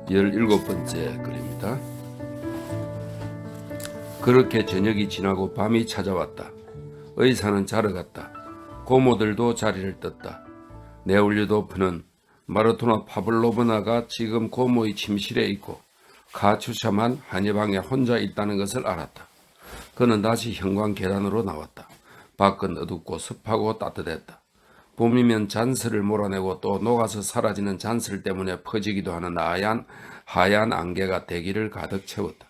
17번째 글입니다. 그렇게 저녁이 지나고 밤이 찾아왔다. 의사는 자러 갔다. 고모들도 자리를 떴다. 네올리도프는 마르토나 파블로브나가 지금 고모의 침실에 있고 카츄샤만 한예방에 혼자 있다는 것을 알았다. 그는 다시 현관 계단으로 나왔다. 밖은 어둡고 습하고 따뜻했다. 봄이면 잔슬을 몰아내고 또 녹아서 사라지는 잔슬 때문에 퍼지기도 하는 하얀 안개가 대기를 가득 채웠다.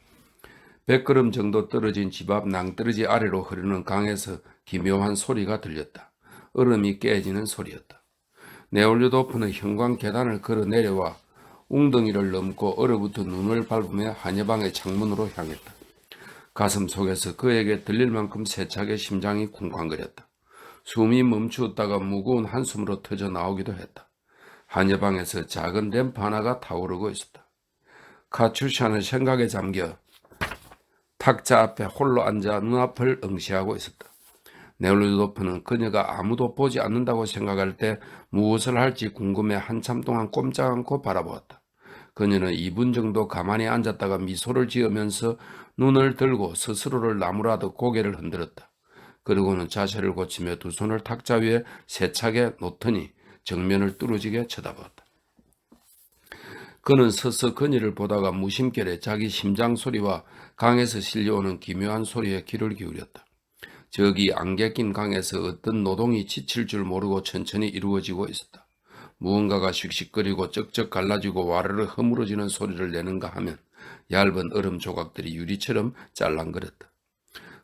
100걸음 정도 떨어진 집 앞 낭떠러지 아래로 흐르는 강에서 기묘한 소리가 들렸다. 얼음이 깨지는 소리였다. 네올리도프는 현관 계단을 걸어 내려와 웅덩이를 넘고 얼어붙은 눈을 밟으며 한예방의 창문으로 향했다. 가슴 속에서 그에게 들릴 만큼 세차게 심장이 쿵쾅거렸다. 숨이 멈추었다가 무거운 한숨으로 터져 나오기도 했다. 한예방에서 작은 램프 하나가 타오르고 있었다. 카츄샤는 생각에 잠겨 탁자 앞에 홀로 앉아 눈앞을 응시하고 있었다. 네올리도프는 그녀가 아무도 보지 않는다고 생각할 때 무엇을 할지 궁금해 한참 동안 꼼짝 않고 바라보았다. 그녀는 2분 정도 가만히 앉았다가 미소를 지으면서 눈을 들고 스스로를 나무라듯 고개를 흔들었다. 그리고는 자세를 고치며 두 손을 탁자 위에 세차게 놓더니 정면을 뚫어지게 쳐다보았다. 그는 서서 그녀를 보다가 무심결에 자기 심장 소리와 강에서 실려오는 기묘한 소리에 귀를 기울였다. 저기 안개 낀 강에서 어떤 노동이 지칠 줄 모르고 천천히 이루어지고 있었다. 무언가가 씩씩거리고 쩍쩍 갈라지고 와르르 허물어지는 소리를 내는가 하면 얇은 얼음 조각들이 유리처럼 짤랑거렸다.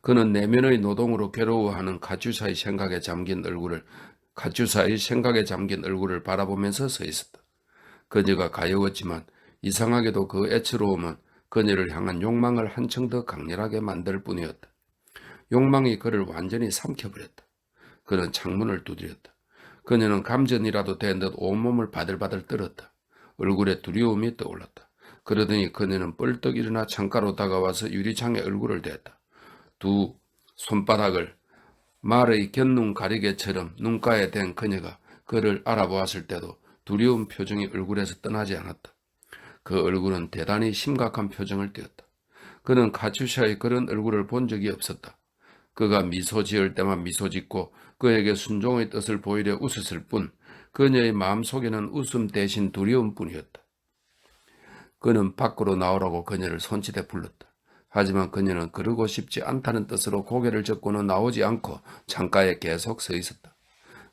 그는 내면의 노동으로 괴로워하는 카츄샤의 생각에 잠긴 얼굴을 바라보면서 서 있었다. 그녀가 가여웠지만 이상하게도 그 애처로움은 그녀를 향한 욕망을 한층 더 강렬하게 만들 뿐이었다. 욕망이 그를 완전히 삼켜버렸다. 그는 창문을 두드렸다. 그녀는 감전이라도 된 듯 온몸을 바들바들 떨었다. 얼굴에 두려움이 떠올랐다. 그러더니 그녀는 뻘떡 일어나 창가로 다가와서 유리창에 얼굴을 댔다. 두 손바닥을 말의 곁눈 가리개처럼 눈가에 댄 그녀가 그를 알아보았을 때도 두려운 표정이 얼굴에서 떠나지 않았다. 그 얼굴은 대단히 심각한 표정을 띄었다. 그는 카츄샤의 그런 얼굴을 본 적이 없었다. 그가 미소 지을 때만 미소 짓고 그에게 순종의 뜻을 보이려 웃었을 뿐 그녀의 마음속에는 웃음 대신 두려움뿐이었다. 그는 밖으로 나오라고 그녀를 손짓해 불렀다. 하지만 그녀는 그러고 싶지 않다는 뜻으로 고개를 젓고는 나오지 않고 창가에 계속 서 있었다.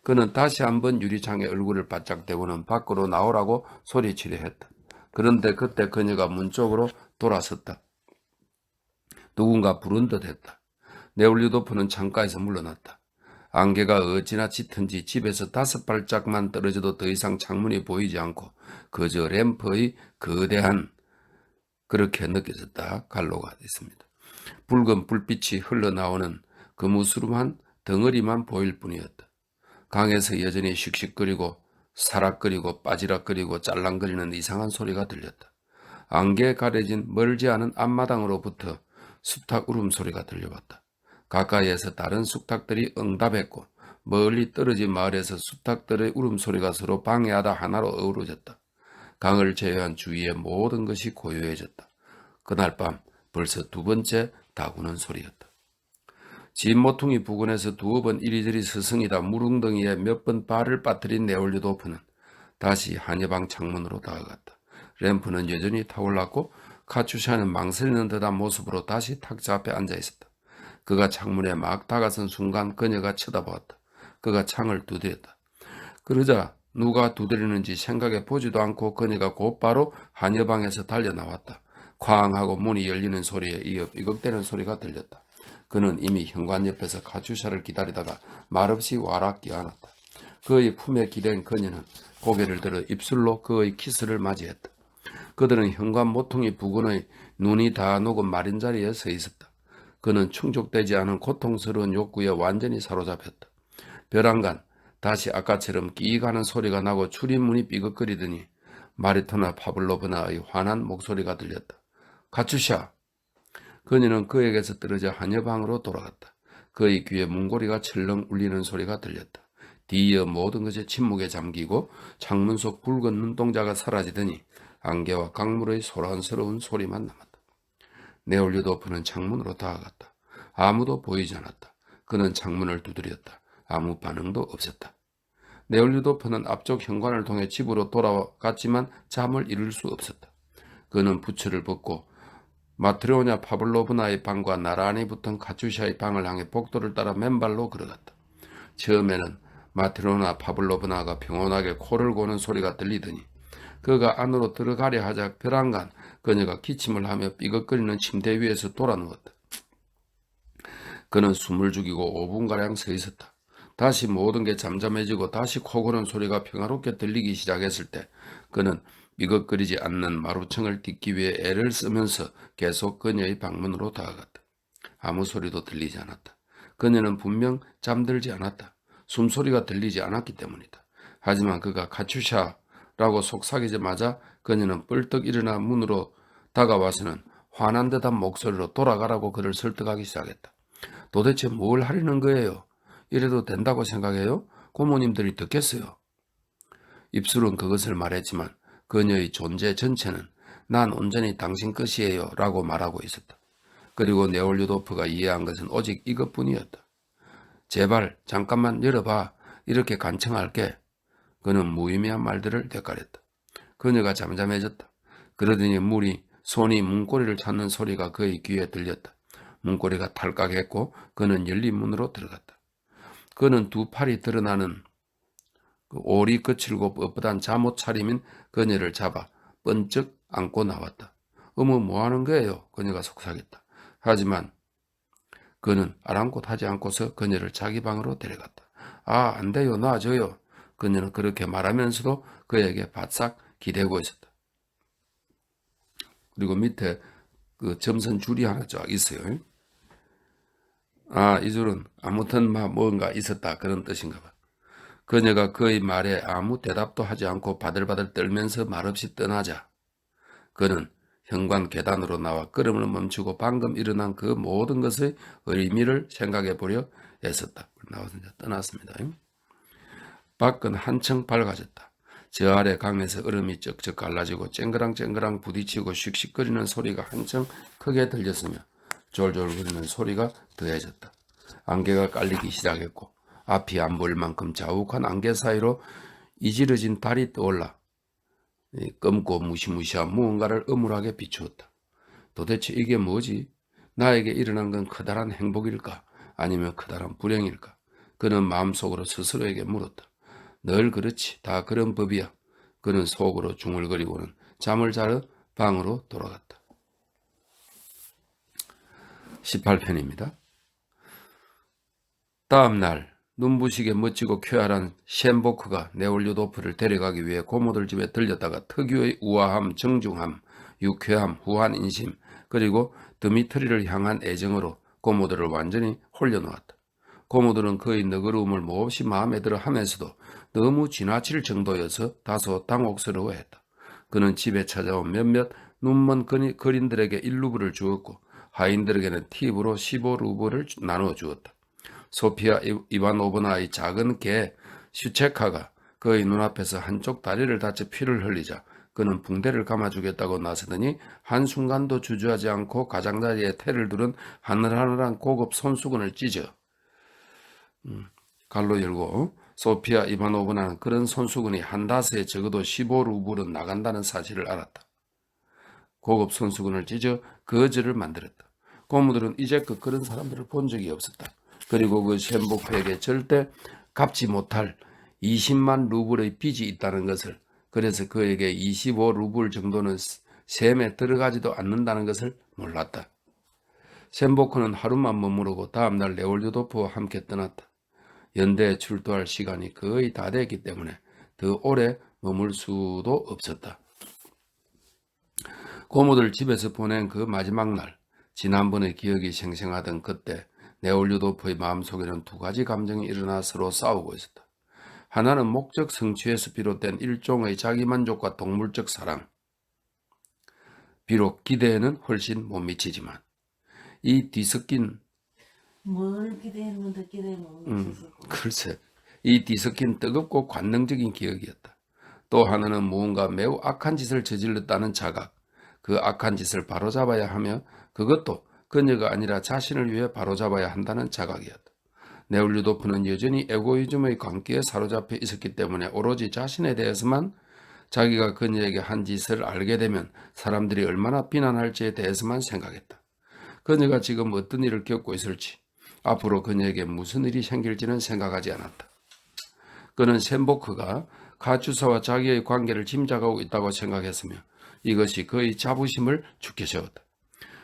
그는 다시 한번 유리창에 얼굴을 바짝 대고는 밖으로 나오라고 소리치려 했다. 그런데 그때 그녀가 문 쪽으로 돌아섰다. 누군가 부른 듯 했다. 네올리도프는 창가에서 물러났다. 안개가 어찌나 짙은지 집에서 5발짝만 떨어져도 더 이상 창문이 보이지 않고 그저 램프의 거대한 그렇게 느껴졌다. 갈로가 있습니다. 붉은 불빛이 흘러나오는 그무스름한 덩어리만 보일 뿐이었다. 강에서 여전히 씩씩거리고 사락거리고 빠지락거리고 짤랑거리는 이상한 소리가 들렸다. 안개에 가려진 멀지 않은 앞마당으로부터 숲탁 울음소리가 들려왔다. 가까이에서 다른 숲탁들이 응답했고 멀리 떨어진 마을에서 숲탁들의 울음소리가 서로 방해하다 하나로 어우러졌다. 강을 제외한 주위의 모든 것이 고요해졌다. 그날 밤 벌써 두 번째 다구는 소리였다. 집 모퉁이 부근에서 두어 번 이리저리 스승이다 물웅덩이에 몇 번 발을 빠뜨린 네올리도프는 다시 한예방 창문으로 다가갔다. 램프는 여전히 타올랐고 카츄샤는 망설이는 듯한 모습으로 다시 탁자 앞에 앉아 있었다. 그가 창문에 막 다가선 순간 그녀가 쳐다보았다. 그가 창을 두드렸다. 그러자 누가 두드리는지 생각해 보지도 않고 그녀가 곧바로 한여방에서 달려나왔다. 쾅 하고 문이 열리는 소리에 이어 삐걱대는 소리가 들렸다. 그는 이미 현관 옆에서 카츄샤를 기다리다가 말없이 와락 끼어안았다. 그의 품에 기댄 그녀는 고개를 들어 입술로 그의 키스를 맞이했다. 그들은 현관 모퉁이 부근의 눈이 다 녹은 마른 자리에 서 있었다. 그는 충족되지 않은 고통스러운 욕구에 완전히 사로잡혔다. 벼랑간 다시 아까처럼 끼가는 소리가 나고 출입문이 삐걱거리더니 마리토나 파블로브나의 환한 목소리가 들렸다. 카츄샤! 그녀는 그에게서 떨어져 한여방으로 돌아갔다. 그의 귀에 문고리가 철렁 울리는 소리가 들렸다. 뒤이어 모든 것이 침묵에 잠기고 창문 속 붉은 눈동자가 사라지더니 안개와 강물의 소란스러운 소리만 남았다. 네올리도프는 창문으로 다가갔다. 아무도 보이지 않았다. 그는 창문을 두드렸다. 아무 반응도 없었다. 네올리도프는 앞쪽 현관을 통해 집으로 돌아갔지만 잠을 이룰 수 없었다. 그는 부츠를 벗고 마트로냐 파블로브나의 방과 나란히 붙은 카투샤의 방을 향해 복도를 따라 맨발로 걸어갔다. 처음에는 마트로나 파블로브나가 평온하게 코를 고는 소리가 들리더니 그가 안으로 들어가려 하자 벼랑간 그녀가 기침을 하며 삐걱거리는 침대 위에서 돌아누웠다. 그는 숨을 죽이고 5분가량 서 있었다. 다시 모든 게 잠잠해지고 다시 코 고는 소리가 평화롭게 들리기 시작했을 때 그는 삐걱거리지 않는 마루층을 딛기 위해 애를 쓰면서 계속 그녀의 방문으로 다가갔다. 아무 소리도 들리지 않았다. 그녀는 분명 잠들지 않았다. 숨소리가 들리지 않았기 때문이다. 하지만 그가 카츄샤라고 속삭이자마자 그녀는 뻘떡 일어나 문으로 다가와서는 화난 듯한 목소리로 돌아가라고 그를 설득하기 시작했다. 도대체 뭘 하려는 거예요? 이래도 된다고 생각해요? 고모님들이 듣겠어요. 입술은 그것을 말했지만 그녀의 존재 전체는 난 온전히 당신 것이에요 라고 말하고 있었다. 그리고 네올리도프가 이해한 것은 오직 이것뿐이었다. 제발 잠깐만 열어봐. 이렇게 간청할게. 그는 무의미한 말들을 되깔였다. 그녀가 잠잠해졌다. 그러더니 손이 문고리를 찾는 소리가 그의 귀에 들렸다. 문고리가 탈깍했고 그는 열린 문으로 들어갔다. 그는 두 팔이 드러나는 오리 거칠고 뻣뻣한 잠옷 차림인 그녀를 잡아 번쩍 안고 나왔다. 어머 뭐하는 거예요? 그녀가 속삭였다. 하지만 그는 아랑곳하지 않고서 그녀를 자기 방으로 데려갔다. 아, 안 돼요. 놔줘요. 그녀는 그렇게 말하면서도 그에게 바싹 기대고 있었다. 그리고 밑에 그 점선 줄이 하나 쫙 있어요. 아, 이 줄은 아무튼 뭔가 있었다 그런 뜻인가 봐. 그녀가 그의 말에 아무 대답도 하지 않고 바들바들 떨면서 말없이 떠나자 그는 현관 계단으로 나와 걸음을 멈추고 방금 일어난 그 모든 것의 의미를 생각해 보려 애썼다. 나와서 이제 떠났습니다. 밖은 한층 밝아졌다. 저 아래 강에서 얼음이 쩍쩍 갈라지고 쨍그랑쨍그랑 부딪히고 씩씩거리는 소리가 한층 크게 들렸으며 졸졸거리는 소리가 더해졌다. 안개가 깔리기 시작했고 앞이 안 보일 만큼 자욱한 안개 사이로 이지러진 달이 떠올라 검고 무시무시한 무언가를 음울하게 비추었다. 도대체 이게 뭐지? 나에게 일어난 건 커다란 행복일까? 아니면 커다란 불행일까? 그는 마음속으로 스스로에게 물었다. 늘 그렇지. 다 그런 법이야. 그는 속으로 중얼거리고는 잠을 자러 방으로 돌아갔다. 18편입니다. 다음 날 눈부시게 멋지고 쾌활한 셴보크가 네올리도프를 데려가기 위해 고모들 집에 들렸다가 특유의 우아함, 정중함, 유쾌함, 후한 인심, 그리고 드미트리를 향한 애정으로 고모들을 완전히 홀려놓았다. 고모들은 그의 너그러움을 몹시 마음에 들어 하면서도 너무 지나칠 정도여서 다소 당혹스러워했다. 그는 집에 찾아온 몇몇 눈먼 거린들에게 1루블을 주었고 하인들에게는 팁으로 15루블을 나누어 주었다. 소피아 이바노브나의 작은 개 슈체카가 그의 눈앞에서 한쪽 다리를 다쳐 피를 흘리자 그는 붕대를 감아주겠다고 나서더니 한순간도 주저하지 않고 가장자리에 테를 두른 하늘하늘한 고급 손수건을 찢어 갈로 열고 소피아 이바노브나는 그런 손수건이 한 다스에 적어도 15루블은 나간다는 사실을 알았다. 고급 손수건을 찢어 거즈를 만들었다. 고모들은 이제껏 그런 사람들을 본 적이 없었다. 그리고 그 셴보크에게 절대 갚지 못할 20만 루블의 빚이 있다는 것을, 그래서 그에게 25루블 정도는 셈에 들어가지도 않는다는 것을 몰랐다. 셴보크는 하루만 머무르고 다음날 네올리도프와 함께 떠났다. 연대에 출두할 시간이 거의 다 됐기 때문에 더 오래 머물 수도 없었다. 고모들 집에서 보낸 그 마지막 날, 지난번의 기억이 생생하던 그때 네올리도프의 마음속에는 두 가지 감정이 일어나 서로 싸우고 있었다. 하나는 목적 성취에서 비롯된 일종의 자기만족과 동물적 사랑. 비록 기대에는 훨씬 못 미치지만 이 뒤섞인 뭘 기대했는데 기대에 못 미쳤어. 글쎄, 이 뒤섞인 뜨겁고 관능적인 기억이었다. 또 하나는 무언가 매우 악한 짓을 저질렀다는 자각, 그 악한 짓을 바로잡아야 하며 그것도 그녀가 아니라 자신을 위해 바로잡아야 한다는 자각이었다. 네올리도프는 여전히 에고이즘의 광기에 사로잡혀 있었기 때문에 오로지 자신에 대해서만, 자기가 그녀에게 한 짓을 알게 되면 사람들이 얼마나 비난할지에 대해서만 생각했다. 그녀가 지금 어떤 일을 겪고 있을지, 앞으로 그녀에게 무슨 일이 생길지는 생각하지 않았다. 그는 샘보크가 가추사와 자기의 관계를 짐작하고 있다고 생각했으며 이것이 그의 자부심을 죽게 세웠다.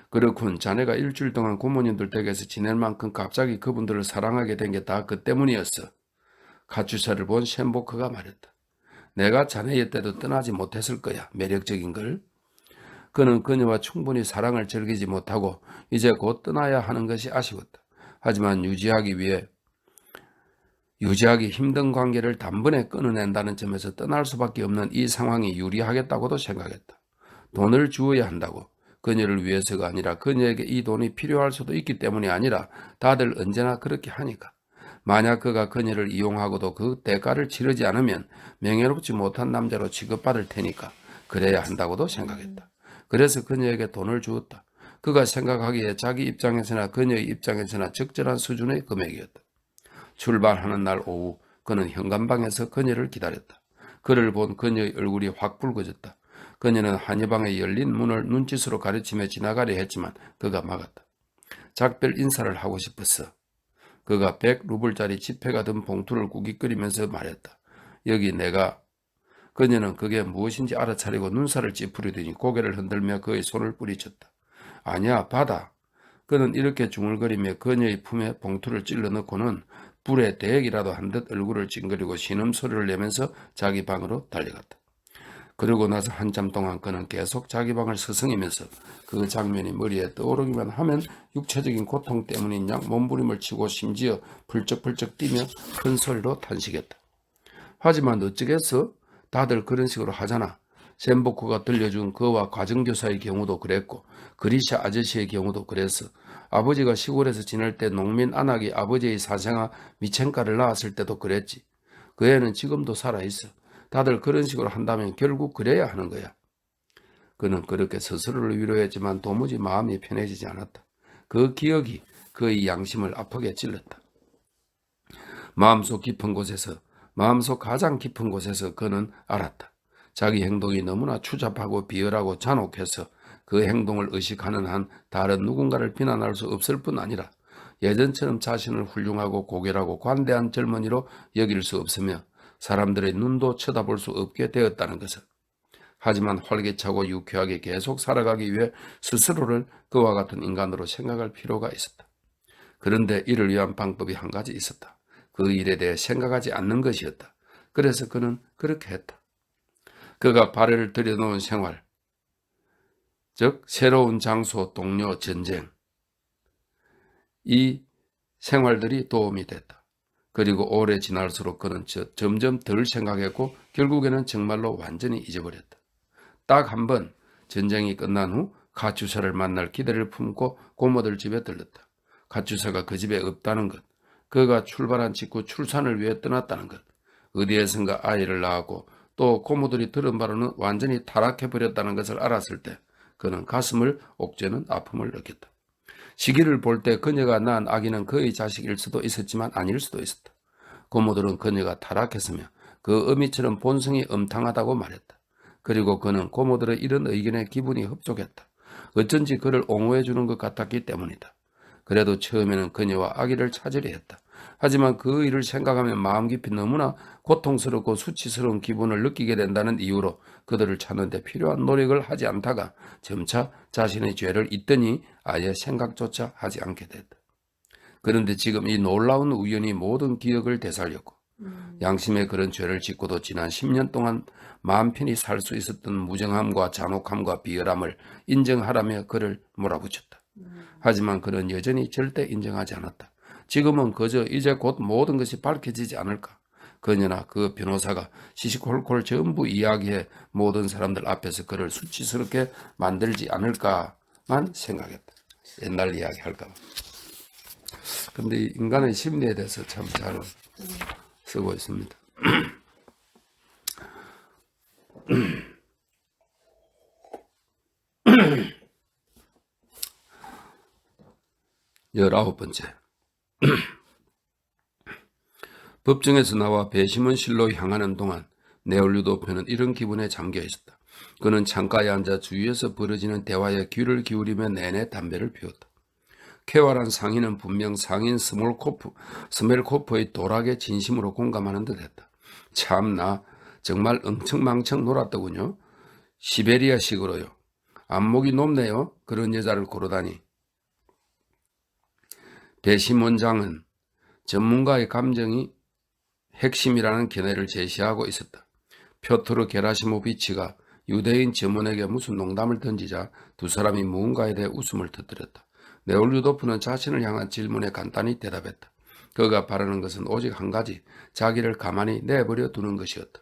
그렇군, 자네가 일주일 동안 고모님들 댁에서 지낼 만큼 갑자기 그분들을 사랑하게 된 게 다 그 때문이었어. 가추사를 본 샘보크가 말했다. 내가 자네의 때도 떠나지 못했을 거야. 매력적인 걸. 그는 그녀와 충분히 사랑을 즐기지 못하고 이제 곧 떠나야 하는 것이 아쉬웠다. 하지만 유지하기 힘든 관계를 단번에 끊어낸다는 점에서 떠날 수밖에 없는 이 상황이 유리하겠다고도 생각했다. 돈을 주어야 한다고. 그녀를 위해서가 아니라 그녀에게 이 돈이 필요할 수도 있기 때문이 아니라 다들 언제나 그렇게 하니까. 만약 그가 그녀를 이용하고도 그 대가를 치르지 않으면 명예롭지 못한 남자로 취급받을 테니까 그래야 한다고도 생각했다. 그래서 그녀에게 돈을 주었다. 그가 생각하기에 자기 입장에서나 그녀의 입장에서나 적절한 수준의 금액이었다. 출발하는 날 오후 그는 현관방에서 그녀를 기다렸다. 그를 본 그녀의 얼굴이 확 붉어졌다. 그녀는 한여방에 열린 문을 눈짓으로 가르치며 지나가려 했지만 그가 막았다. 작별 인사를 하고 싶었어. 그가 100루블짜리 지폐가 든 봉투를 꾸깃거리면서 말했다. 여기 내가. 그녀는 그게 무엇인지 알아차리고 눈살을 찌푸리더니 고개를 흔들며 그의 손을 뿌리쳤다. 아니야, 받아. 그는 이렇게 중얼거리며 그녀의 품에 봉투를 찔러 넣고는 불에 대액이라도 한 듯 얼굴을 찡그리고 신음소리를 내면서 자기 방으로 달려갔다. 그러고 나서 한참 동안 그는 계속 자기 방을 서성이면서 그 장면이 머리에 떠오르기만 하면 육체적인 고통 때문인 양 몸부림을 치고 심지어 펄쩍펄쩍 뛰며 큰 소리로 탄식했다. 하지만 어쩌겠어? 다들 그런 식으로 하잖아. 샘보크가 들려준 그와 과정교사의 경우도 그랬고 그리샤 아저씨의 경우도 그랬어. 아버지가 시골에서 지낼 때 농민 안악이 아버지의 사생아 미첸가를 낳았을 때도 그랬지. 그 애는 지금도 살아있어. 다들 그런 식으로 한다면 결국 그래야 하는 거야. 그는 그렇게 스스로를 위로했지만 도무지 마음이 편해지지 않았다. 그 기억이 그의 양심을 아프게 찔렀다. 마음속 가장 깊은 곳에서 그는 알았다. 자기 행동이 너무나 추잡하고 비열하고 잔혹해서 그 행동을 의식하는 한 다른 누군가를 비난할 수 없을 뿐 아니라 예전처럼 자신을 훌륭하고 고결하고 관대한 젊은이로 여길 수 없으며 사람들의 눈도 쳐다볼 수 없게 되었다는 것을. 하지만 활기차고 유쾌하게 계속 살아가기 위해 스스로를 그와 같은 인간으로 생각할 필요가 있었다. 그런데 이를 위한 방법이 한 가지 있었다. 그 일에 대해 생각하지 않는 것이었다. 그래서 그는 그렇게 했다. 그가 발을 들여놓은 생활, 즉 새로운 장소, 동료, 전쟁, 이 생활들이 도움이 됐다. 그리고 오래 지날수록 그는 점점 덜 생각했고 결국에는 정말로 완전히 잊어버렸다. 딱 한 번 전쟁이 끝난 후 가추사를 만날 기대를 품고 고모들 집에 들렀다. 가추사가 그 집에 없다는 것, 그가 출발한 직후 출산을 위해 떠났다는 것, 어디에선가 아이를 낳았고 또 고모들이 들은 바로는 완전히 타락해버렸다는 것을 알았을 때 그는 가슴을 옥죄는 아픔을 느꼈다. 시기를 볼 때 그녀가 낳은 아기는 그의 자식일 수도 있었지만 아닐 수도 있었다. 고모들은 그녀가 타락했으며 그 어미처럼 본성이 음탕하다고 말했다. 그리고 그는 고모들의 이런 의견에 기분이 흡족했다. 어쩐지 그를 옹호해 주는 것 같았기 때문이다. 그래도 처음에는 그녀와 아기를 찾으려 했다. 하지만 그 일을 생각하면 마음 깊이 너무나 고통스럽고 수치스러운 기분을 느끼게 된다는 이유로 그들을 찾는 데 필요한 노력을 하지 않다가 점차 자신의 죄를 잊더니 아예 생각조차 하지 않게 됐다. 그런데 지금 이 놀라운 우연이 모든 기억을 되살렸고 양심에 그런 죄를 짓고도 지난 10년 동안 마음 편히 살 수 있었던 무정함과 잔혹함과 비열함을 인정하라며 그를 몰아붙였다. 하지만 그는 여전히 절대 인정하지 않았다. 지금은 그저 이제 곧 모든 것이 밝혀지지 않을까. 그녀나 그 변호사가 시시콜콜 전부 이야기해 모든 사람들 앞에서 그를 수치스럽게 만들지 않을까만 생각했다. 옛날 이야기 할까 봐. 근데 인간의 심리에 대해서 참 잘 쓰고 있습니다. 19번째. 법정에서 나와 배심원실로 향하는 동안 네올루도프는 이런 기분에 잠겨 있었다. 그는 창가에 앉아 주위에서 벌어지는 대화에 귀를 기울이며 내내 담배를 피웠다. 쾌활한 상인은 분명 상인 스멜코프의 도락에 진심으로 공감하는 듯했다. 참나 정말 엉청망청 놀았더군요. 시베리아식으로요. 안목이 높네요. 그런 여자를 고르다니. 배심원장은 전문가의 감정이 핵심이라는 견해를 제시하고 있었다. 표트르 게라시모비치가 유대인 점원에게 무슨 농담을 던지자 두 사람이 무언가에 대해 웃음을 터뜨렸다. 네올루도프는 자신을 향한 질문에 간단히 대답했다. 그가 바라는 것은 오직 한 가지, 자기를 가만히 내버려 두는 것이었다.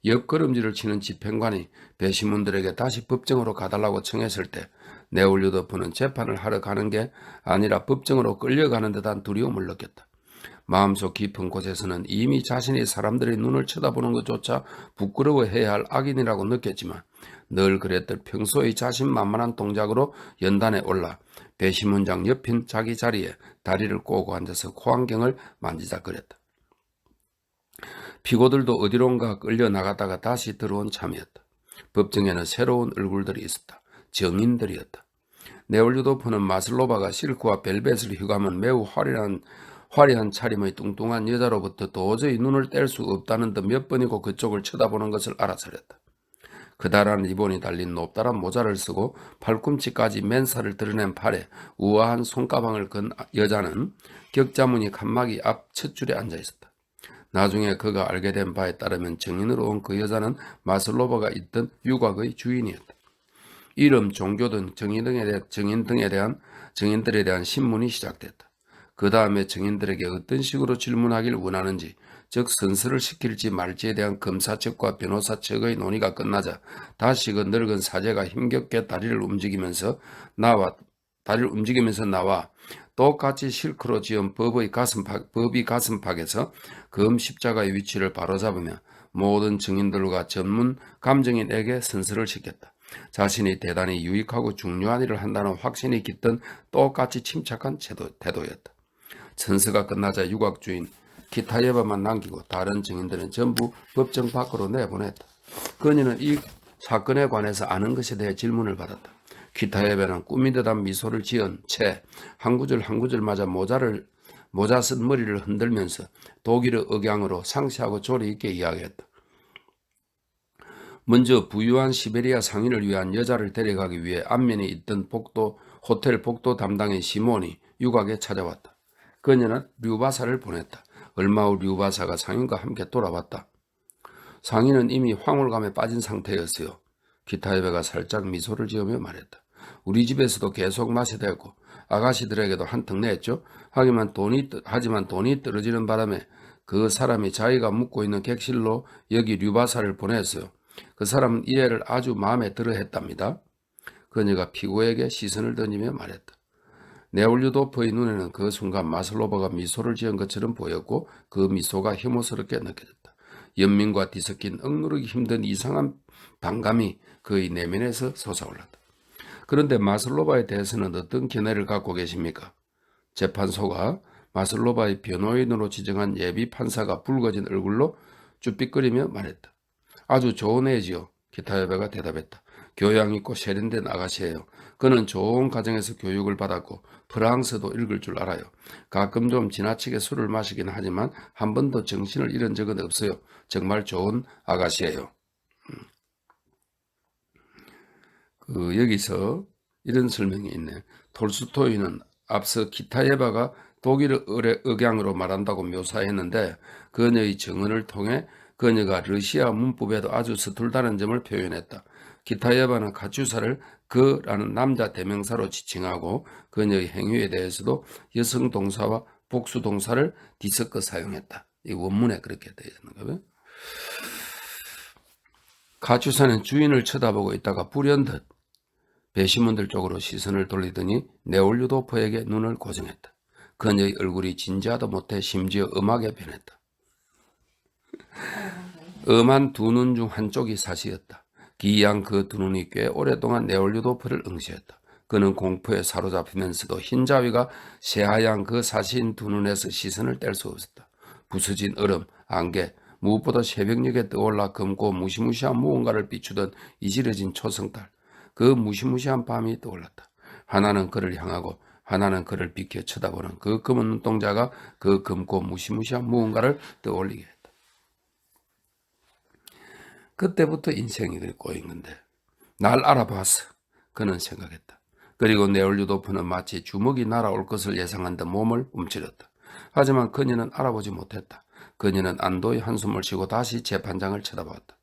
옆걸음질을 치는 집행관이 배심원들에게 다시 법정으로 가달라고 청했을 때 네올루도프는 재판을 하러 가는 게 아니라 법정으로 끌려가는 듯한 두려움을 느꼈다. 마음속 깊은 곳에서는 이미 자신이 사람들의 눈을 쳐다보는 것조차 부끄러워해야 할 악인이라고 느꼈지만 늘 그랬듯 평소의 자신만만한 동작으로 연단에 올라 배심원장 옆인 자기 자리에 다리를 꼬고 앉아서 코안경을 만지작거렸다. 피고들도 어디론가 끌려 나갔다가 다시 들어온 참이었다. 법정에는 새로운 얼굴들이 있었다. 정인들이었다. 네올루도프는 마슬로바가 실크와 벨벳을 휘감은 매우 화려한 차림의 뚱뚱한 여자로부터 도저히 눈을 뗄 수 없다는 듯 몇 번이고 그쪽을 쳐다보는 것을 알아차렸다. 그다란 리본이 달린 높다란 모자를 쓰고 팔꿈치까지 맨살을 드러낸 팔에 우아한 손가방을 건 여자는 격자무늬 칸막이 앞 첫 줄에 앉아 있었다. 나중에 그가 알게 된 바에 따르면 정인으로 온 그 여자는 마슬로바가 있던 유곽의 주인이었다. 이름, 종교 등 정인들에 대한 신문이 시작됐다. 그 다음에 정인들에게 어떤 식으로 질문하길 원하는지, 즉 선서를 시킬지 말지에 대한 검사 측과 변호사 측의 논의가 끝나자 다시 그 늙은 사제가 힘겹게 다리를 움직이면서 나와 똑같이 실크로 지은 법이 가슴팍에서 금 십자가의 위치를 바로잡으며 모든 증인들과 전문 감정인에게 선서를 시켰다. 자신이 대단히 유익하고 중요한 일을 한다는 확신이 깃든 똑같이 침착한 태도였다. 선서가 끝나자 유곽주인 키타예바만 남기고 다른 증인들은 전부 법정 밖으로 내보냈다. 그녀는 이 사건에 관해서 아는 것에 대해 질문을 받았다. 키타예바는 꾸민 듯한 미소를 지은 채 한 구절 한 구절마다 모자 쓴 머리를 흔들면서 독일어 억양으로 상세하고 조리 있게 이야기했다. 먼저 부유한 시베리아 상인을 위한 여자를 데려가기 위해 안면에 있던 호텔 복도 담당인 시몬이 유곽에 찾아왔다. 그녀는 류바사를 보냈다. 얼마 후 류바사가 상인과 함께 돌아왔다. 상인은 이미 황홀감에 빠진 상태였어요. 키타예베가 살짝 미소를 지으며 말했다. 우리 집에서도 계속 마셔대고 아가씨들에게도 한턱 냈죠. 하지만 돈이 떨어지는 바람에 그 사람이 자기가 묵고 있는 객실로 여기 류바사를 보냈어요. 그 사람은 이 애를 아주 마음에 들어 했답니다. 그녀가 피고에게 시선을 던지며 말했다. 네올루도프의 눈에는 그 순간 마슬로바가 미소를 지은 것처럼 보였고 그 미소가 혐오스럽게 느껴졌다. 연민과 뒤섞인 억누르기 힘든 이상한 반감이 그의 내면에서 솟아올랐다. 그런데 마슬로바에 대해서는 어떤 견해를 갖고 계십니까? 재판소가 마슬로바의 변호인으로 지정한 예비 판사가 붉어진 얼굴로 쭈삣거리며 말했다. 아주 좋은 애지요. 키타예베가 대답했다. 교양 있고 세련된 아가씨예요. 그는 좋은 가정에서 교육을 받았고 프랑스도 읽을 줄 알아요. 가끔 좀 지나치게 술을 마시긴 하지만 한 번도 정신을 잃은 적은 없어요. 정말 좋은 아가씨예요. 여기서 이런 설명이 있네. 톨스토이는 앞서 키타예바가 독일어 억양으로 말한다고 묘사했는데 그녀의 증언을 통해 그녀가 러시아 문법에도 아주 서툴다는 점을 표현했다. 키타예바는 카츄사를 그라는 남자 대명사로 지칭하고 그녀의 행위에 대해서도 여성 동사와 복수 동사를 뒤섞어 사용했다. 이 원문에 그렇게 되어 있는 거고요. 카츄사는 주인을 쳐다보고 있다가 불현듯 배심원들 쪽으로 시선을 돌리더니 네올루도프에게 눈을 고정했다. 그녀의 얼굴이 진지하다 못해 심지어 엄하게 변했다. 엄한 두 눈 중 한쪽이 사시였다. 기이한 그 두 눈이 꽤 오랫동안 네올루도프를 응시했다. 그는 공포에 사로잡히면서도 흰자위가 새하얀 그 사신 두 눈에서 시선을 뗄 수 없었다. 부서진 얼음, 안개, 무엇보다 새벽녘에 떠올라 검고 무시무시한 무언가를 비추던 이지러진 초승달, 그 무시무시한 밤이 떠올랐다. 하나는 그를 향하고 하나는 그를 비켜 쳐다보는 그 검은 눈동자가 그 검고 무시무시한 무언가를 떠올리게 했다. 그때부터 인생이 그리 꼬인 건데 날 알아봤어. 그는 생각했다. 그리고 네올류도프는 마치 주먹이 날아올 것을 예상한 듯 몸을 움츠렸다. 하지만 그녀는 알아보지 못했다. 그녀는 안도의 한숨을 쉬고 다시 재판장을 쳐다보았다.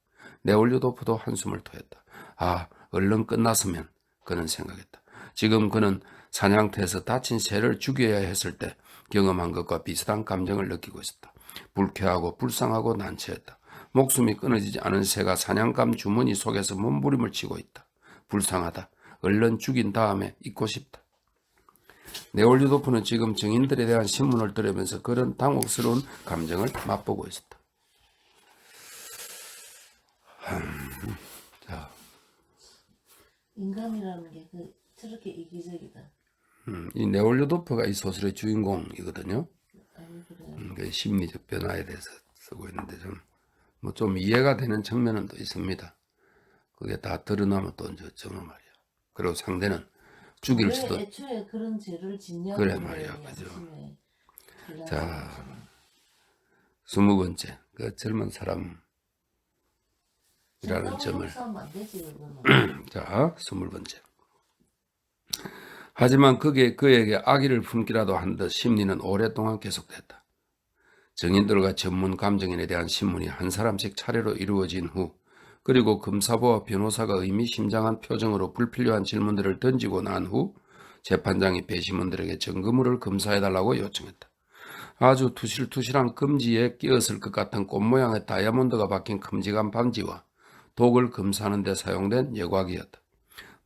네올류도프도 한숨을 토했다. 아, 얼른 끝났으면 그는 생각했다. 지금 그는 사냥터에서 다친 새를 죽여야 했을 때 경험한 것과 비슷한 감정을 느끼고 있었다. 불쾌하고 불쌍하고 난처했다. 목숨이 끊어지지 않은 새가 사냥감 주머니 속에서 몸부림을 치고 있다. 불쌍하다. 얼른 죽인 다음에 잊고 싶다. 네올류도프는 지금 증인들에 대한 신문을 들으면서 그런 당혹스러운 감정을 맛보고 있었다. 자, 인간이라는 게 저렇게 이기적이다. 이 네올류도프가 이 소설의 주인공이거든요. 아니 그래. 그 심리적 변화에 대해서 쓰고 있는데 좀 이해가 되는 측면은 또 있습니다. 그게 다 드러나면 또 이제 어쩌면 말이야. 그리고 상대는 죽일 수도. 왜 애초에 그런 죄를 짓냐고. 그래 말이야, 그죠. 자, 자, 20번째, 그 젊은 사람이라는 점을. 안 되지 그거는. 자, 20번째. 하지만 그에게 악의를 품기라도 한 듯 심리는 오랫동안 계속됐다. 증인들과 전문 감정인에 대한 신문이 한 사람씩 차례로 이루어진 후, 그리고 검사부와 변호사가 의미심장한 표정으로 불필요한 질문들을 던지고 난 후 재판장이 배심원들에게 증거물을 검사해달라고 요청했다. 아주 투실투실한 금지에 끼었을 것 같은 꽃 모양의 다이아몬드가 박힌 큼직한 반지와 독을 검사하는 데 사용된 예곽이었다.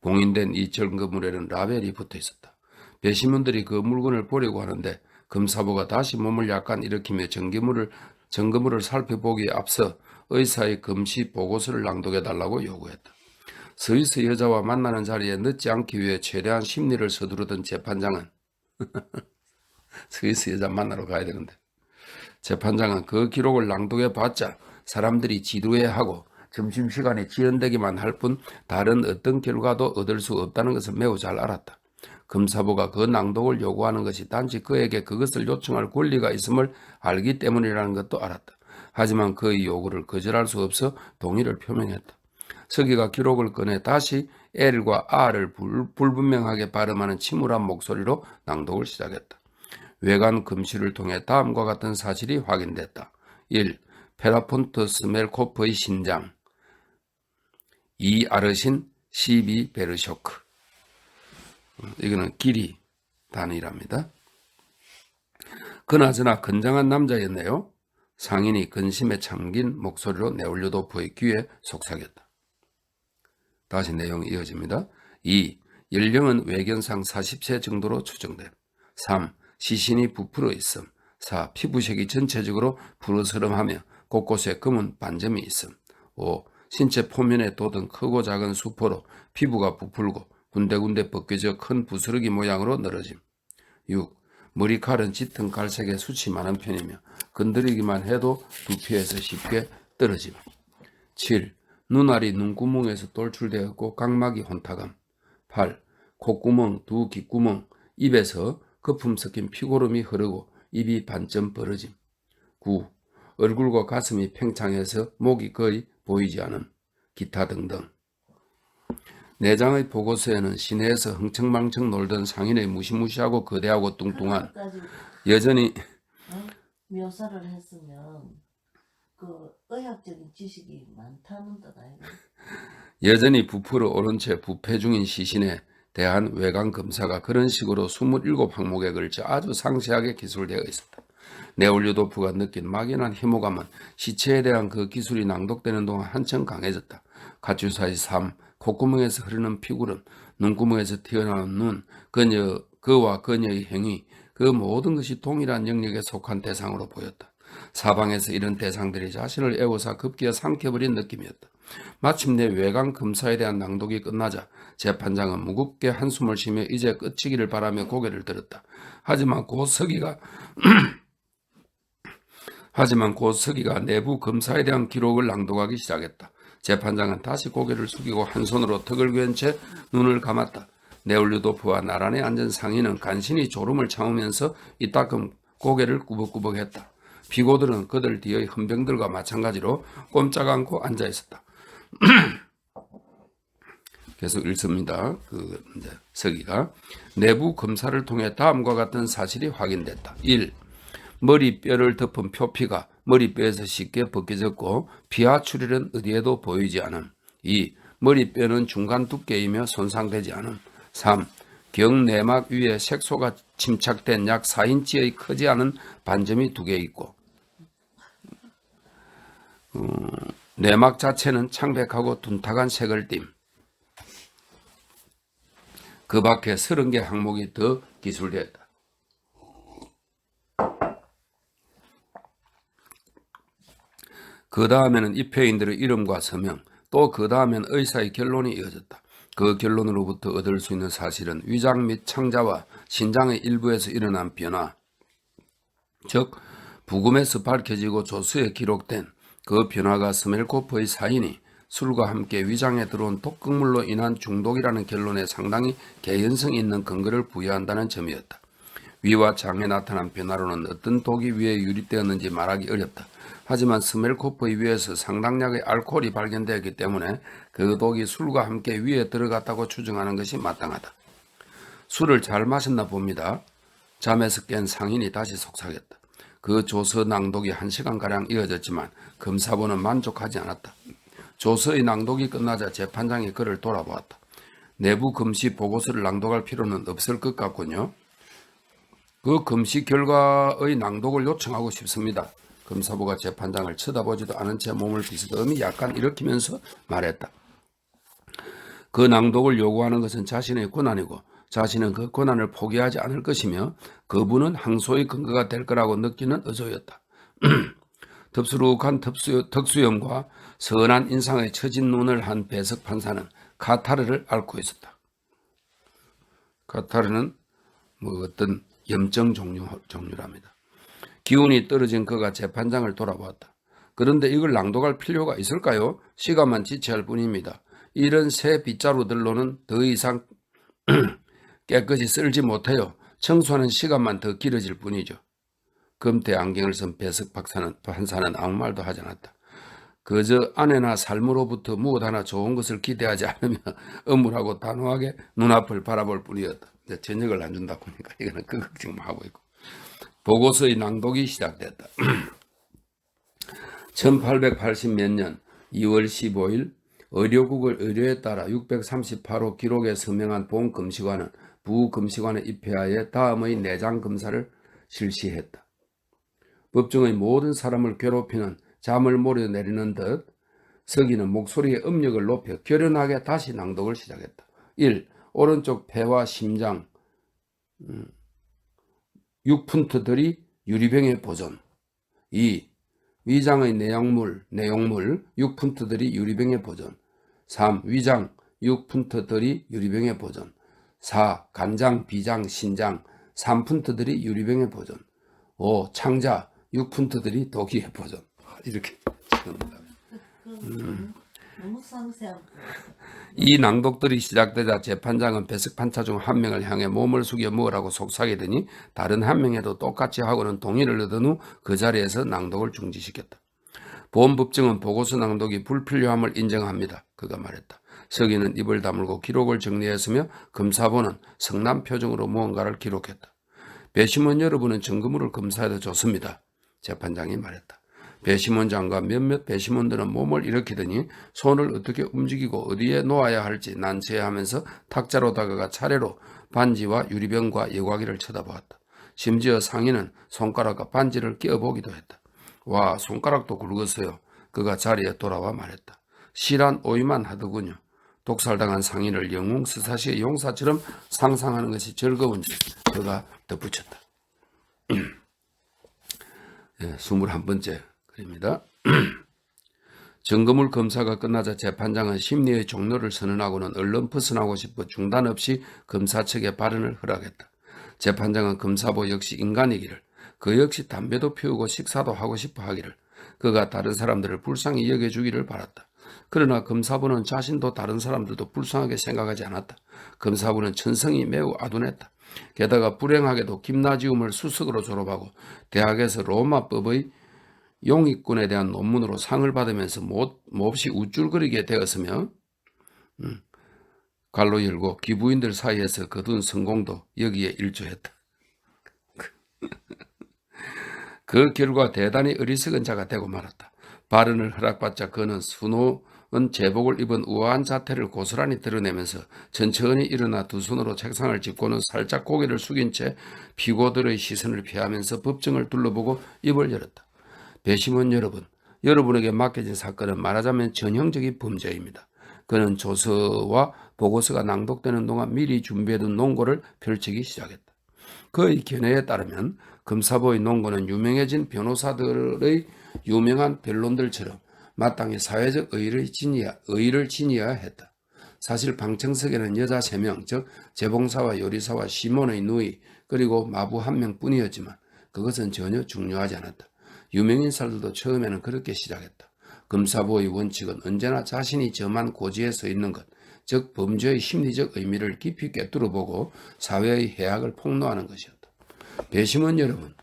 봉인된 이 증거물에는 라벨이 붙어 있었다. 배심원들이 그 물건을 보려고 하는데 검사부가 다시 몸을 약간 일으키며 증거물을 살펴보기에 앞서 의사의 검시 보고서를 낭독해달라고 요구했다. 스위스 여자와 만나는 자리에 늦지 않기 위해 최대한 심리를 서두르던 재판장은 스위스 여자 만나러 가야 되는데 재판장은 그 기록을 낭독해봤자 사람들이 지루해하고 점심시간에 지연되기만 할 뿐 다른 어떤 결과도 얻을 수 없다는 것을 매우 잘 알았다. 검사부가 그 낭독을 요구하는 것이 단지 그에게 그것을 요청할 권리가 있음을 알기 때문이라는 것도 알았다. 하지만 그의 요구를 거절할 수 없어 동의를 표명했다. 서기가 기록을 꺼내 다시 L과 R을 불분명하게 발음하는 침울한 목소리로 낭독을 시작했다. 외관 검시를 통해 다음과 같은 사실이 확인됐다. 1. 페라폰트 스멜코프의 신장 2. 아르신 12 베르쇼크. 이거는 길이 단위랍니다. 그나저나 건장한 남자였네요. 상인이 근심에 잠긴 목소리로 네올류도프의 귀에 속삭였다. 다시 내용이 이어집니다. 2. 연령은 외견상 40세 정도로 추정됨. 3. 시신이 부풀어 있음. 4. 피부색이 전체적으로 푸르스름하며 곳곳에 검은 반점이 있음. 5. 신체 표면에 돋은 크고 작은 수포로 피부가 부풀고 군데군데 벗겨져 큰 부스러기 모양으로 늘어짐. 6. 머리칼은 짙은 갈색의 숱이 많은 편이며 건드리기만 해도 두피에서 쉽게 떨어짐. 7. 눈알이 눈구멍에서 돌출되었고 각막이 혼탁함. 8. 콧구멍, 두 귓구멍, 입에서 거품 섞인 피고름이 흐르고 입이 반쯤 벌어짐. 9. 얼굴과 가슴이 팽창해서 목이 거의 보이지 않음. 기타 등등. 내장의 보고서에는 시내에서 흥청망청 놀던 상인의 무시무시하고 거대하고 뚱뚱한 여전히 묘사를 했으면 그 의학적인 지식이 많다는 뜻 아니야? 여전히 부풀어 오른 채 부패 중인 시신에 대한 외관 검사가 그런 식으로 27항목에 걸쳐 아주 상세하게 기술되어 있었다. 네올류도프가 느낀 막연한 혐오감은 시체에 대한 그 기술이 낭독되는 동안 한층 강해졌다. 가추사의 삶, 콧구멍에서 흐르는 피구름, 눈구멍에서 튀어나오는 눈, 그와 그녀의 행위, 그 모든 것이 동일한 영역에 속한 대상으로 보였다. 사방에서 이런 대상들이 자신을 애워싸 급기야 삼켜버린 느낌이었다. 마침내 외강 검사에 대한 낭독이 끝나자 재판장은 무겁게 한숨을 쉬며 이제 끝이기를 바라며 고개를 들었다. 하지만 곧 서기가 내부 검사에 대한 기록을 낭독하기 시작했다. 재판장은 다시 고개를 숙이고 한 손으로 턱을 그은 채 눈을 감았다. 네올루도프와 나란히 앉은 상인은 간신히 졸음을 참으면서 이따금 고개를 꾸벅꾸벅했다. 피고들은 그들 뒤의 헌병들과 마찬가지로 꼼짝 않고 앉아 있었다. 계속 읽습니다. 서기가 내부 검사를 통해 다음과 같은 사실이 확인됐다. 1. 머리뼈를 덮은 표피가 머리뼈에서 쉽게 벗겨졌고 피하 출혈은 어디에도 보이지 않음. 2. 머리뼈는 중간 두께이며 손상되지 않음. 3. 경내막 위에 색소가 침착된 약 4인치의 크지 않은 반점이 2개 있고 내막 자체는 창백하고 둔탁한 색을 띤. 그 밖에 30개 항목이 더 기술되었다. 그 다음에는 입회인들의 이름과 서명, 또 그 다음엔 의사의 결론이 이어졌다. 그 결론으로부터 얻을 수 있는 사실은 위장 및 창자와 신장의 일부에서 일어난 변화, 즉 부검에서 밝혀지고 조서에 기록된 그 변화가 스멜코프의 사인이 술과 함께 위장에 들어온 독극물로 인한 중독이라는 결론에 상당히 개연성이 있는 근거를 부여한다는 점이었다. 위와 장에 나타난 변화로는 어떤 독이 위에 유입되었는지 말하기 어렵다. 하지만 스멜코프의 위에서 상당량의 알코올이 발견되었기 때문에 그 독이 술과 함께 위에 들어갔다고 추정하는 것이 마땅하다. 술을 잘 마셨나 봅니다. 잠에서 깬 상인이 다시 속삭였다. 그 조서 낭독이 1시간가량 이어졌지만 검사부는 만족하지 않았다. 조서의 낭독이 끝나자 재판장이 그를 돌아보았다. 내부 검시 보고서를 낭독할 필요는 없을 것 같군요. 그 검시 결과의 낭독을 요청하고 싶습니다. 검사부가 재판장을 쳐다보지도 않은 채 몸을 비스듬히 약간 일으키면서 말했다. 그 낭독을 요구하는 것은 자신의 권한이고 자신은 그 권한을 포기하지 않을 것이며 그분은 항소의 근거가 될 거라고 느끼는 의조였다. 덥수룩한 덕수염과 선한 인상의 처진 눈을 한 배석 판사는 카타르를 앓고 있었다. 카타르는 어떤 염증 종류랍니다. 기운이 떨어진 그가 재판장을 돌아보았다. 그런데 이걸 낭독할 필요가 있을까요? 시간만 지체할 뿐입니다. 이런 새 빗자루들로는 더 이상 깨끗이 쓸지 못해요. 청소하는 시간만 더 길어질 뿐이죠. 금태 안경을 쓴 배석 판사는 아무 말도 하지 않았다. 그저 아내나 삶으로부터 무엇 하나 좋은 것을 기대하지 않으며 음울하고 단호하게 눈앞을 바라볼 뿐이었다. 저녁을 안 준다 보니까 이거는 그 걱정만 하고 있고. 보고서의 낭독이 시작됐다. 1880몇 년 2월 15일 의료국의 의뢰에 따라 638호 기록에 서명한 본검시관은 부검시관의 입회하에 다음의 내장 검사를 실시했다. 법정의 모든 사람을 괴롭히는 잠을 몰아내리는 듯 서기는 목소리의 음력을 높여 결연하게 다시 낭독을 시작했다. 1. 오른쪽 폐와 심장 6푼트들이 유리병에 보존. 2. 위장의 내용물 6푼트들이 유리병에 보존. 3. 위장 6푼트들이 유리병에 보존. 4. 간장, 비장, 신장 3푼트들이 유리병에 보존. 5. 창자 6푼트들이 독이에 보존. 이렇게 합니다. 너무 상세한. 이 낭독들이 시작되자 재판장은 배석 판사 중 한 명을 향해 몸을 숙여 뭐라고 속삭이더니 다른 한 명에도 똑같이 하고는 동의를 얻은 후 그 자리에서 낭독을 중지시켰다. 보험법정은 보고서 낭독이 불필요함을 인정합니다. 그가 말했다. 서기는 입을 다물고 기록을 정리했으며 검사부는 성난 표정으로 무언가를 기록했다. 배심원 여러분은 증거물을 검사해도 좋습니다. 재판장이 말했다. 배심원장과 몇몇 배심원들은 몸을 일으키더니 손을 어떻게 움직이고 어디에 놓아야 할지 난처해하면서 탁자로 다가가 차례로 반지와 유리병과 여과기를 쳐다보았다. 심지어 상인은 손가락과 반지를 끼어보기도 했다. 와, 손가락도 굵었어요. 그가 자리에 돌아와 말했다. 실한 오이만 하더군요. 독살당한 상인을 영웅 스사시의 용사처럼 상상하는 것이 즐거운지 그가 덧붙였다. 21번째 글입니다. 증거물 검사가 끝나자 재판장은 심리의 종료를 선언하고는 얼른 벗어나고 싶어 중단 없이 검사 측의 발언을 허락했다. 재판장은 검사부 역시 인간이기를, 그 역시 담배도 피우고 식사도 하고 싶어 하기를, 그가 다른 사람들을 불쌍히 여겨주기를 바랐다. 그러나 검사부는 자신도 다른 사람들도 불쌍하게 생각하지 않았다. 검사부는 천성이 매우 아둔했다. 게다가 불행하게도 김나지움을 수석으로 졸업하고 대학에서 로마법의 용익군에 대한 논문으로 상을 받으면서 몹시 우쭐거리게 되었으며 갈로 열고 기부인들 사이에서 거둔 성공도 여기에 일조했다. 그 결과 대단히 어리석은 자가 되고 말았다. 발언을 허락받자 그는 수놓은 제복을 입은 우아한 자태를 고스란히 드러내면서 천천히 일어나 두 손으로 책상을 짚고는 살짝 고개를 숙인 채 피고들의 시선을 피하면서 법정을 둘러보고 입을 열었다. 배심원 여러분, 여러분에게 맡겨진 사건은 말하자면 전형적인 범죄입니다. 그는 조서와 보고서가 낭독되는 동안 미리 준비해둔 논거를 펼치기 시작했다. 그의 견해에 따르면 검사부의 논거는 유명해진 변호사들의 유명한 변론들처럼 마땅히 사회적 의의를 지니어야 했다. 사실 방청석에는 여자 3명, 즉 재봉사와 요리사와 시몬의 누이 그리고 마부 1명 뿐이었지만 그것은 전혀 중요하지 않았다. 유명인사들도 처음에는 그렇게 시작했다. 검사부의 원칙은 언제나 자신이 점한 고지에 서 있는 것, 즉 범죄의 심리적 의미를 깊이 꿰뚫어보고 사회의 해악을 폭로하는 것이었다. 배심원 여러분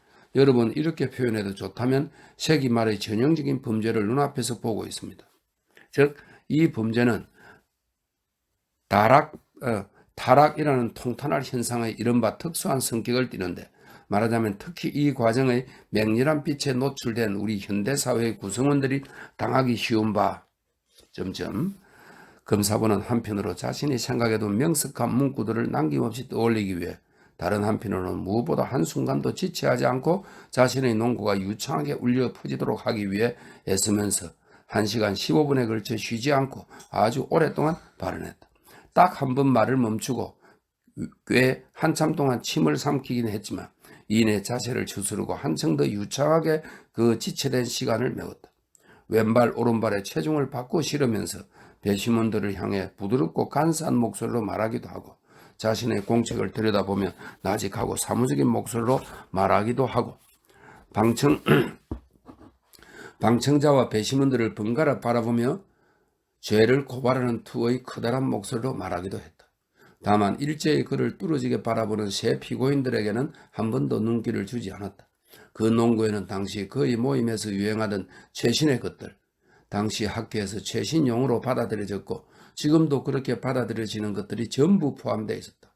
이렇게 표현해도 좋다면 세기 말의 전형적인 범죄를 눈앞에서 보고 있습니다. 즉 이 범죄는 타락이라는 통탄할 현상의 이른바 특수한 성격을 띠는데, 말하자면 특히 이 과정의 맹렬한 빛에 노출된 우리 현대사회의 구성원들이 당하기 쉬운 바 검사부는 한편으로 자신이 생각해둔 명석한 문구들을 남김없이 떠올리기 위해 다른 한편으로는 무엇보다 한순간도 지체하지 않고 자신의 논거가 유창하게 울려 퍼지도록 하기 위해 애쓰면서 1시간 15분에 걸쳐 쉬지 않고 아주 오랫동안 발언했다. 딱 한 번 말을 멈추고 꽤 한참 동안 침을 삼키긴 했지만 이내 자세를 추스르고 한층 더 유창하게 그 지체된 시간을 메웠다. 왼발 오른발의 체중을 바꿔 실으면서 배심원들을 향해 부드럽고 간사한 목소리로 말하기도 하고 자신의 공책을 들여다보며 나직하고 사무적인 목소리로 말하기도 하고 방청자와 배심원들을 번갈아 바라보며 죄를 고발하는 투의 커다란 목소리로 말하기도 했다. 다만 일제히 그를 뚫어지게 바라보는 새 피고인들에게는 한 번도 눈길을 주지 않았다. 그 논거에는 당시 그의 모임에서 유행하던 최신의 것들, 당시 학계에서 최신용어로 받아들여졌고 지금도 그렇게 받아들여지는 것들이 전부 포함되어 있었다.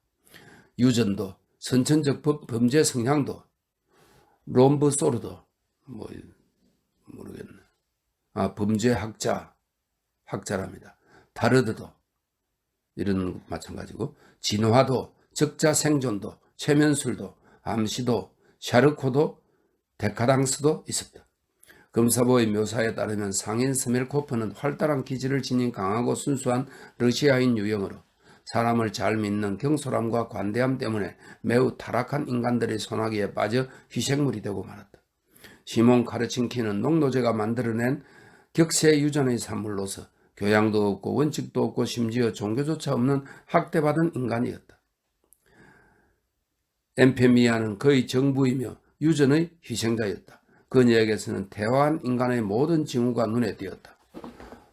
유전도, 선천적 범죄 성향도, 롬브소르도, 모르겠네. 범죄 학자랍니다. 다르드도, 이런 마찬가지고, 진화도, 적자 생존도, 최면술도, 암시도, 샤르코도, 데카당스도 있었다. 검사부의 묘사에 따르면 상인 스멜코프는 활달한 기질을 지닌 강하고 순수한 러시아인 유형으로 사람을 잘 믿는 경솔함과 관대함 때문에 매우 타락한 인간들의 손아귀에 빠져 희생물이 되고 말았다. 시몬 카르친키는 농노제가 만들어낸 격세유전의 산물로서 교양도 없고 원칙도 없고 심지어 종교조차 없는 학대받은 인간이었다. 엠페미아는 그의 정부이며 유전의 희생자였다. 그녀에게서는 태화한 인간의 모든 징후가 눈에 띄었다.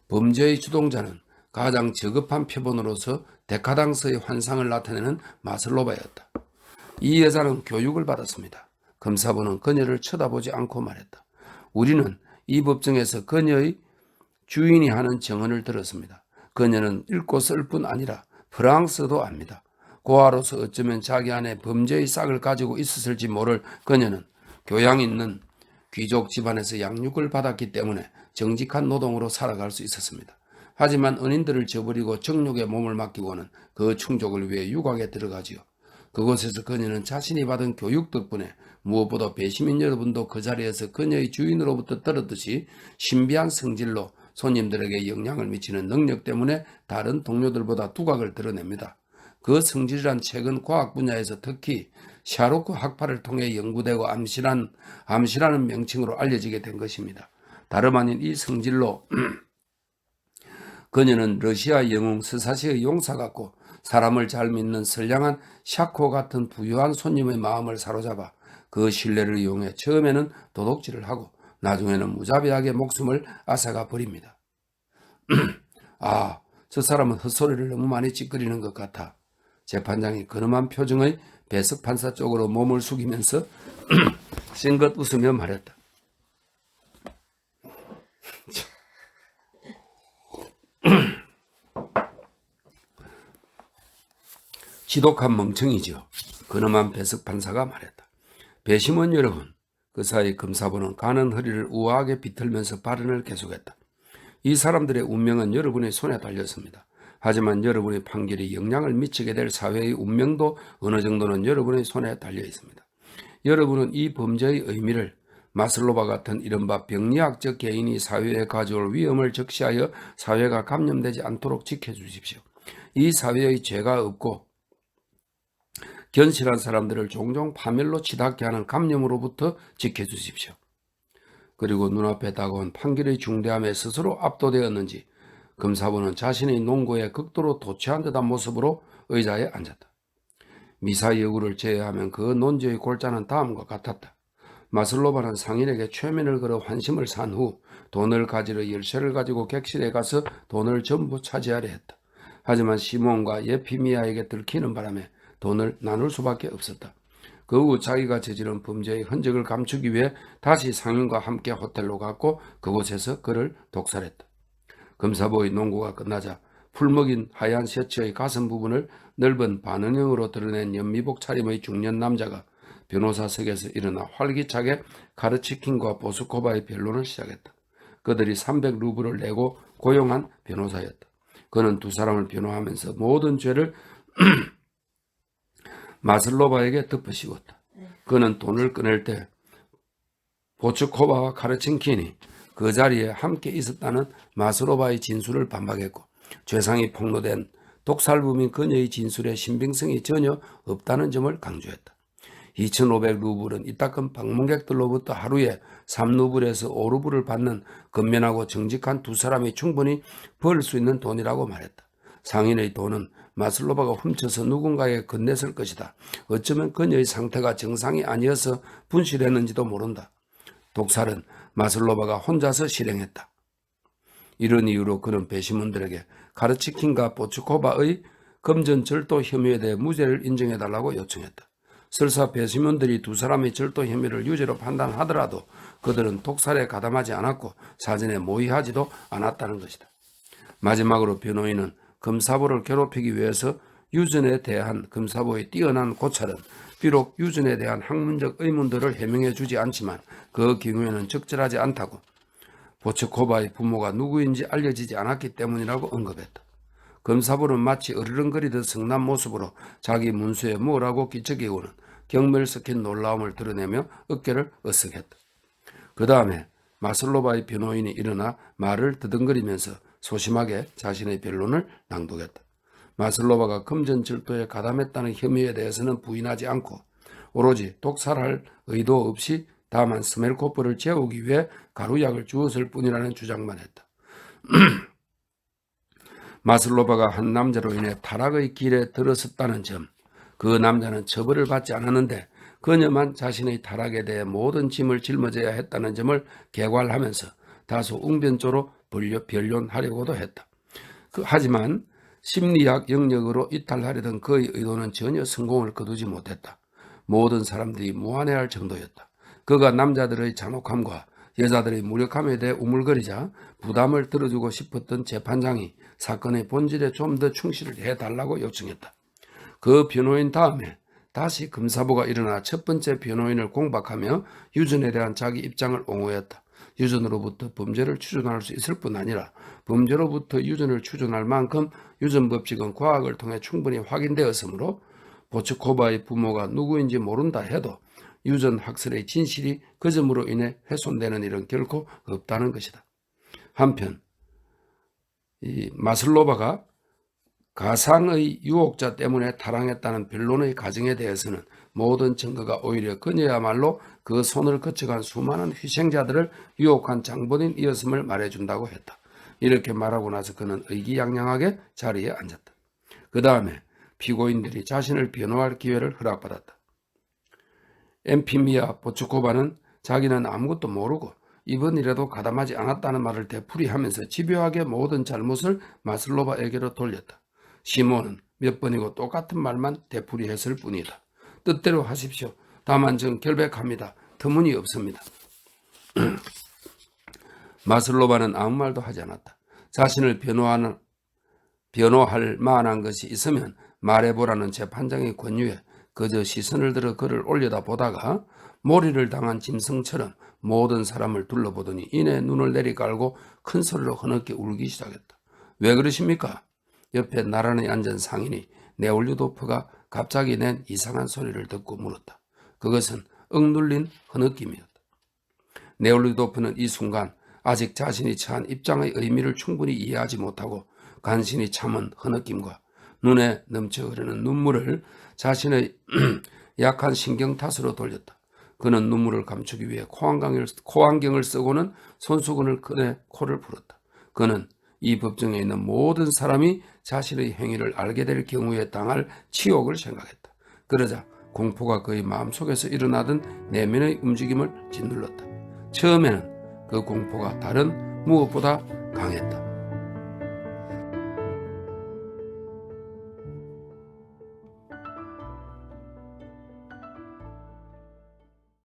범죄의 주동자는 가장 저급한 표본으로서 데카당스의 환상을 나타내는 마슬로바였다. 이 여자는 교육을 받았습니다. 검사부는 그녀를 쳐다보지 않고 말했다. 우리는 이 법정에서 그녀의 주인이 하는 증언을 들었습니다. 그녀는 읽고 쓸 뿐 아니라 프랑스어도 압니다. 고아로서 어쩌면 자기 안에 범죄의 싹을 가지고 있었을지 모를 그녀는 교양 있는 귀족 집안에서 양육을 받았기 때문에 정직한 노동으로 살아갈 수 있었습니다. 하지만 은인들을 저버리고 정욕에 몸을 맡기고는 그 충족을 위해 유곽에 들어가지요. 그곳에서 그녀는 자신이 받은 교육 덕분에 무엇보다 배심인 여러분도 그 자리에서 그녀의 주인으로부터 들었듯이 신비한 성질로 손님들에게 영향을 미치는 능력 때문에 다른 동료들보다 두각을 드러냅니다. 그 성질이란 최근 과학 분야에서 특히 샤로크 학파를 통해 연구되고 암시라는 명칭으로 알려지게 된 것입니다. 다름 아닌 이 성질로 그녀는 러시아 영웅 스사시의 용사 같고 사람을 잘 믿는 선량한 샤코 같은 부유한 손님의 마음을 사로잡아 그 신뢰를 이용해 처음에는 도둑질을 하고 나중에는 무자비하게 목숨을 앗아가 버립니다. 아, 저 사람은 헛소리를 너무 많이 찌끄리는 것 같아. 재판장이 근엄한 표정의 배석 판사 쪽으로 몸을 숙이면서 싱긋 웃으며 말했다. 지독한 멍청이죠. 근엄한 배석 판사가 말했다. 배심원 여러분, 그 사이 검사부는 가는 허리를 우아하게 비틀면서 발언을 계속했다. 이 사람들의 운명은 여러분의 손에 달렸습니다. 하지만 여러분의 판결이 영향을 미치게 될 사회의 운명도 어느 정도는 여러분의 손에 달려 있습니다. 여러분은 이 범죄의 의미를 마슬로바 같은 이른바 병리학적 개인이 사회에 가져올 위험을 적시하여 사회가 감염되지 않도록 지켜주십시오. 이 사회의 죄가 없고 견실한 사람들을 종종 파멸로 치닫게 하는 감염으로부터 지켜주십시오. 그리고 눈앞에 다가온 판결의 중대함에 스스로 압도되었는지 검사부는 자신의 논고에 극도로 도취한 듯한 모습으로 의자에 앉았다. 미사 여구를 제외하면 그 논지의 골자는 다음과 같았다. 마슬로바는 상인에게 최면을 걸어 환심을 산 후 돈을 가지러 열쇠를 가지고 객실에 가서 돈을 전부 차지하려 했다. 하지만 시몬과 예피미아에게 들키는 바람에 돈을 나눌 수밖에 없었다. 그 후 자기가 저지른 범죄의 흔적을 감추기 위해 다시 상인과 함께 호텔로 갔고 그곳에서 그를 독살했다. 검사부의 논고가 끝나자 풀먹인 하얀 셔츠의 가슴 부분을 넓은 반은형으로 드러낸 연미복 차림의 중년 남자가 변호사석에서 일어나 활기차게 카르치킨과 보스코바의 변론을 시작했다. 그들이 300루블을 내고 고용한 변호사였다. 그는 두 사람을 변호하면서 모든 죄를 마슬로바에게 덮어씌웠다. 그는 돈을 꺼낼 때 보츠코바와 카르친킨이 그 자리에 함께 있었다는 마슬로바의 진술을 반박했고 죄상이 폭로된 독살범인 그녀의 진술에 신빙성이 전혀 없다는 점을 강조했다. 2,500루블은 이따금 방문객들로부터 하루에 3루블에서 5루블을 받는 건면하고 정직한 두 사람이 충분히 벌 수 있는 돈이라고 말했다. 상인의 돈은 마슬로바가 훔쳐서 누군가에게 건넸을 것이다. 어쩌면 그녀의 상태가 정상이 아니어서 분실했는지도 모른다. 독살은 마슬로바가 혼자서 실행했다. 이런 이유로 그는 배심원들에게 카르치킨과 보츠코바의 금전 절도 혐의에 대해 무죄를 인정해달라고 요청했다. 설사 배심원들이 두 사람의 절도 혐의를 유죄로 판단하더라도 그들은 독살에 가담하지 않았고 사전에 모의하지도 않았다는 것이다. 마지막으로 변호인은 검사부를 괴롭히기 위해서 유전에 대한 검사부의 뛰어난 고찰은 비록 유전에 대한 학문적 의문들을 해명해 주지 않지만 그 경우에는 적절하지 않다고 보츠코바의 부모가 누구인지 알려지지 않았기 때문이라고 언급했다. 검사부는 마치 어르렁거리듯 성난 모습으로 자기 문수에 뭐라고 끼적이고는 경멸 섞인 놀라움을 드러내며 어깨를 으쓱했다. 그 다음에 마슬로바의 변호인이 일어나 말을 더듬거리면서 소심하게 자신의 변론을 낭독했다. 마슬로바가 금전 절도에 가담했다는 혐의에 대해서는 부인하지 않고 오로지 독살할 의도 없이 다만 스멜코프를 재우기 위해 가루약을 주었을 뿐이라는 주장만 했다. 마슬로바가 한 남자로 인해 타락의 길에 들어섰다는 점, 그 남자는 처벌을 받지 않았는데 그녀만 자신의 타락에 대해 모든 짐을 짊어져야 했다는 점을 개괄하면서 다소 웅변조로 변론하려고도 했다. 하지만 심리학 영역으로 이탈하려던 그의 의도는 전혀 성공을 거두지 못했다. 모든 사람들이 무안해할 정도였다. 그가 남자들의 잔혹함과 여자들의 무력함에 대해 우물거리자 부담을 들어주고 싶었던 재판장이 사건의 본질에 좀 더 충실을 해달라고 요청했다. 그 변호인 다음에 다시 검사부가 일어나 첫 번째 변호인을 공박하며 유전에 대한 자기 입장을 옹호했다. 유전으로부터 범죄를 추존할 수 있을 뿐 아니라 범죄로부터 유전을 추존할 만큼 유전법칙은 과학을 통해 충분히 확인되었으므로 보츠코바의 부모가 누구인지 모른다 해도 유전 학설의 진실이 그 점으로 인해 훼손되는 일은 결코 없다는 것이다. 한편 이 마슬로바가 가상의 유혹자 때문에 타락했다는 변론의 가정에 대해서는 모든 증거가 오히려 그녀야말로 그 손을 거쳐간 수많은 희생자들을 유혹한 장본인이었음을 말해준다고 했다. 이렇게 말하고 나서 그는 의기양양하게 자리에 앉았다. 그 다음에 피고인들이 자신을 변호할 기회를 허락받았다. 엠피미아 보츠코바는 자기는 아무것도 모르고 이번 일에도 가담하지 않았다는 말을 되풀이하면서 집요하게 모든 잘못을 마슬로바에게로 돌렸다. 시몬은 몇 번이고 똑같은 말만 되풀이했을 뿐이다. 뜻대로 하십시오. 다만 전 결백합니다. 터무니없습니다. 마슬로바는 아무 말도 하지 않았다. 자신을 변호할 만한 것이 있으면 말해보라는 재판장의 권유에 그저 시선을 들어 그를 올려다보다가 몰이를 당한 짐승처럼 모든 사람을 둘러보더니 이내 눈을 내리깔고 큰 소리로 흐느끼 울기 시작했다. 왜 그러십니까? 옆에 나란히 앉은 상인이 네올류도프가 갑자기 낸 이상한 소리를 듣고 물었다. 그것은 억눌린 흐느낌이었다. 네올류도프는 이 순간 아직 자신이 처한 입장의 의미를 충분히 이해하지 못하고 간신히 참은 흐느낌과 눈에 넘쳐 흐르는 눈물을 자신의 약한 신경 탓으로 돌렸다. 그는 눈물을 감추기 위해 코안경을 쓰고는 손수건을 꺼내 코를 풀었다. 그는 이 법정에 있는 모든 사람이 자신의 행위를 알게 될 경우에 당할 치욕을 생각했다. 그러자 공포가 그의 마음속에서 일어나던 내면의 움직임을 짓눌렀다. 처음에는 그 공포가 다른 무엇보다 강했다.